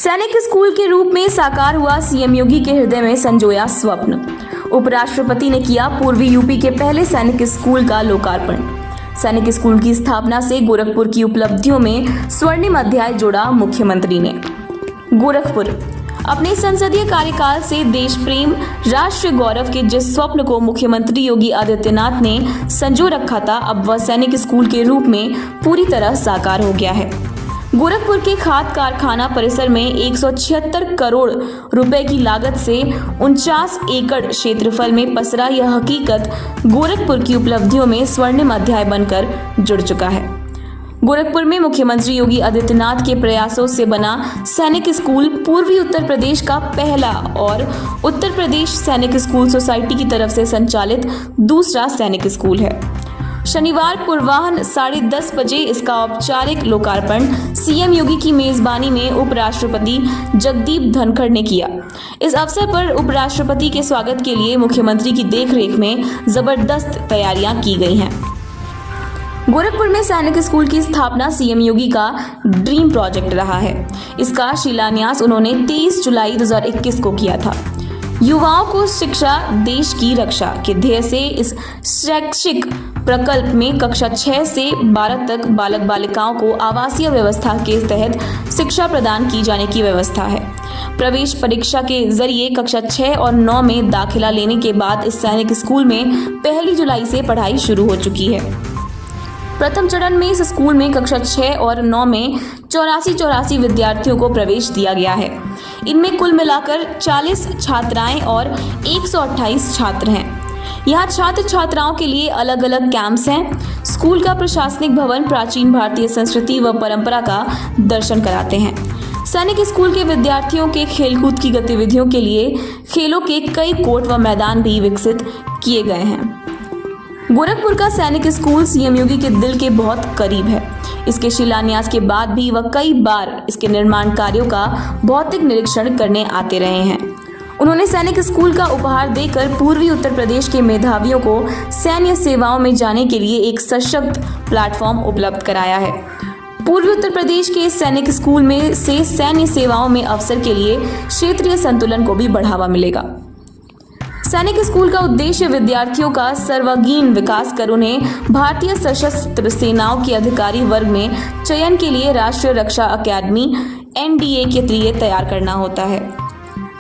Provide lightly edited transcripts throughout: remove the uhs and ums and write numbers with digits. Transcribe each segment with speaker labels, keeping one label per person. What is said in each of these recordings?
Speaker 1: सैनिक स्कूल के रूप में साकार हुआ सीएम योगी के हृदय में संजोया स्वप्न। उपराष्ट्रपति ने किया पूर्वी यूपी के पहले सैनिक स्कूल का लोकार्पण। सैनिक स्कूल की स्थापना से गोरखपुर की उपलब्धियों में स्वर्णिम अध्याय जोड़ा मुख्यमंत्री ने। गोरखपुर अपने संसदीय कार्यकाल से देश प्रेम, राष्ट्रीय गौरव के जिस स्वप्न को मुख्यमंत्री योगी आदित्यनाथ ने संजो रखा था, अब वह सैनिक स्कूल के रूप में पूरी तरह साकार हो गया है। गोरखपुर के खाद कारखाना परिसर में 176 करोड़ रुपए की लागत से 49 एकड़ क्षेत्रफल में पसरा यह हकीकत गोरखपुर की उपलब्धियों में स्वर्णिम अध्याय बनकर जुड़ चुका है। गोरखपुर में मुख्यमंत्री योगी आदित्यनाथ के प्रयासों से बना सैनिक स्कूल पूर्वी उत्तर प्रदेश का पहला और उत्तर प्रदेश सैनिक स्कूल सोसाइटी की तरफ से संचालित दूसरा सैनिक स्कूल है। शनिवार पूर्वाह्न 10:30 बजे इसका औपचारिक लोकार्पण सीएम योगी की मेजबानी में उपराष्ट्रपति जगदीप धनखड़ ने किया। इस अवसर पर उपराष्ट्रपति के स्वागत के लिए मुख्यमंत्री की देखरेख में जबरदस्त तैयारियां की गई हैं। गोरखपुर में सैनिक स्कूल की स्थापना सीएम योगी का ड्रीम प्रोजेक्ट रहा है। इसका शिलान्यास उन्होंने 23 जुलाई 2021 को किया था। युवाओं को शिक्षा देश की रक्षा के ध्येय से इस शैक्षिक प्रकल्प में कक्षा 6 से 12 तक बालक बालिकाओं को आवासीय व्यवस्था के तहत शिक्षा प्रदान की जाने की व्यवस्था है। प्रवेश परीक्षा के जरिए कक्षा 6 और 9 में दाखिला लेने के बाद इस सैनिक स्कूल में 1 जुलाई से पढ़ाई शुरू हो चुकी है। प्रथम चरण में इस स्कूल में कक्षा 6 और 9 में 84 विद्यार्थियों को प्रवेश दिया गया है। इनमें कुल मिलाकर 40 छात्राएं और 128 छात्र हैं। यहाँ छात्र छात्राओं के लिए अलग अलग कैंप्स हैं। स्कूल का प्रशासनिक भवन प्राचीन भारतीय संस्कृति व परंपरा का दर्शन कराते हैं। सैनिक स्कूल के विद्यार्थियों के खेलकूद की गतिविधियों के लिए खेलों के कई कोर्ट व मैदान भी विकसित किए गए हैं। गोरखपुर का सैनिक स्कूल सीएम योगी के दिल के बहुत करीब है। इसके शिलान्यास के बाद भी वह कई बार इसके निर्माण कार्यों का भौतिक निरीक्षण करने आते रहे हैं। उन्होंने सैनिक स्कूल का उपहार देकर पूर्वी उत्तर प्रदेश के मेधावियों को सैन्य सेवाओं में जाने के लिए एक सशक्त प्लेटफॉर्म उपलब्ध कराया है। पूर्वी उत्तर प्रदेश के सैनिक स्कूल में से सैन्य सेवाओं में अवसर के लिए क्षेत्रीय संतुलन को भी बढ़ावा मिलेगा। सैनिक स्कूल का उद्देश्य विद्यार्थियों का सर्वांगीण विकास कर उन्हें भारतीय सशस्त्र सेनाओं के अधिकारी वर्ग में चयन के लिए राष्ट्रीय रक्षा अकादमी NDA के लिए तैयार करना होता है।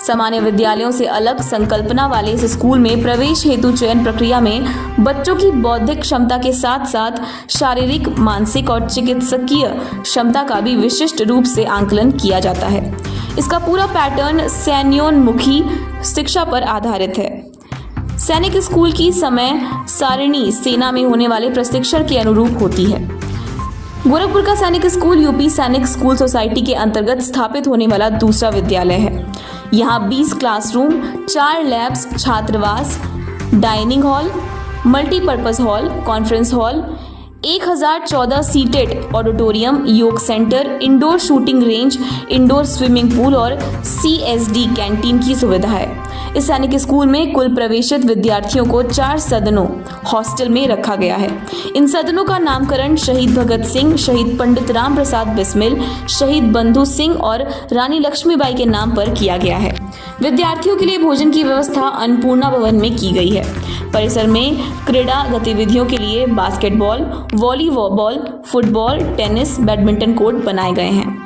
Speaker 1: सामान्य विद्यालयों से अलग संकल्पना वाले इस स्कूल में प्रवेश हेतु चयन प्रक्रिया में बच्चों की बौद्धिक क्षमता के साथ साथ शारीरिक, मानसिक और चिकित्सकीय क्षमता का भी विशिष्ट रूप से आंकलन किया जाता है। इसका पूरा पैटर्न सैन्योन्मुखी शिक्षा पर आधारित है। सैनिक स्कूल की समय सारिणी सेना में होने वाले प्रशिक्षण के अनुरूप होती है। गोरखपुर का सैनिक स्कूल यूपी सैनिक स्कूल सोसाइटी के अंतर्गत स्थापित होने वाला दूसरा विद्यालय है। यहाँ 20 क्लासरूम, 4 लैब्स, छात्रावास, dining hall, multipurpose hall, conference hall, 1014 seated auditorium, योग centre, indoor shooting range, indoor swimming pool और CSD कैंटीन की सुविधा है। इस सैनिक स्कूल में कुल प्रवेशित विद्यार्थियों को 4 सदनों हॉस्टल में रखा गया है। इन सदनों का नामकरण शहीद भगत सिंह, शहीद पंडित राम प्रसाद बिस्मिल, शहीद बंधु सिंह और रानी लक्ष्मीबाई के नाम पर किया गया है। विद्यार्थियों के लिए भोजन की व्यवस्था अन्नपूर्णा भवन में की गई है। परिसर में क्रीड़ा गतिविधियों के लिए basketball, volleyball, football, tennis, badminton court बनाए गए हैं।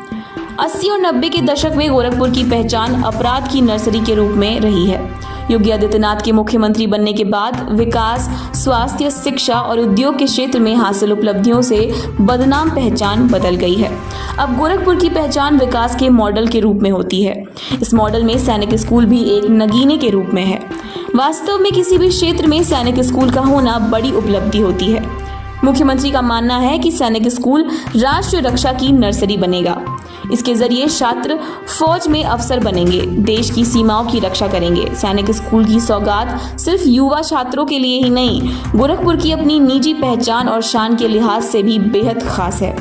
Speaker 1: 80 और 90 के दशक में गोरखपुर की पहचान अपराध की नर्सरी के रूप में रही है। योगी आदित्यनाथ के मुख्यमंत्री बनने के बाद विकास, स्वास्थ्य, शिक्षा और उद्योग के क्षेत्र में हासिल उपलब्धियों से बदनाम पहचान बदल गई है। अब गोरखपुर की पहचान विकास के मॉडल के रूप में होती है। इस मॉडल में सैनिक स्कूल भी एक नगीने के रूप में है। वास्तव में किसी भी क्षेत्र में सैनिक स्कूल का होना बड़ी उपलब्धि होती है। मुख्यमंत्री का मानना है कि सैनिक स्कूल राष्ट्रीय रक्षा की नर्सरी बनेगा। इसके जरिए छात्र फौज में अफसर बनेंगे, देश की सीमाओं की रक्षा करेंगे। सैनिक स्कूल की सौगात सिर्फ युवा छात्रों के लिए ही नहीं, गोरखपुर की अपनी निजी पहचान और शान के लिहाज से भी बेहद खास है।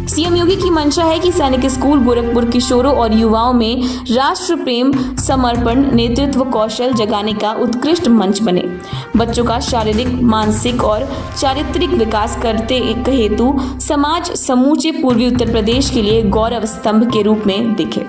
Speaker 1: सीएम योगी की मंशा है कि सैनिक स्कूल गोरखपुर किशोरों और युवाओं में राष्ट्र प्रेम, समर्पण, नेतृत्व कौशल जगाने का उत्कृष्ट मंच बने। बच्चों का शारीरिक, मानसिक और चारित्रिक विकास करते हेतु समाज समूचे पूर्वी उत्तर प्रदेश के लिए गौरव स्तंभ के रूप में दिखे।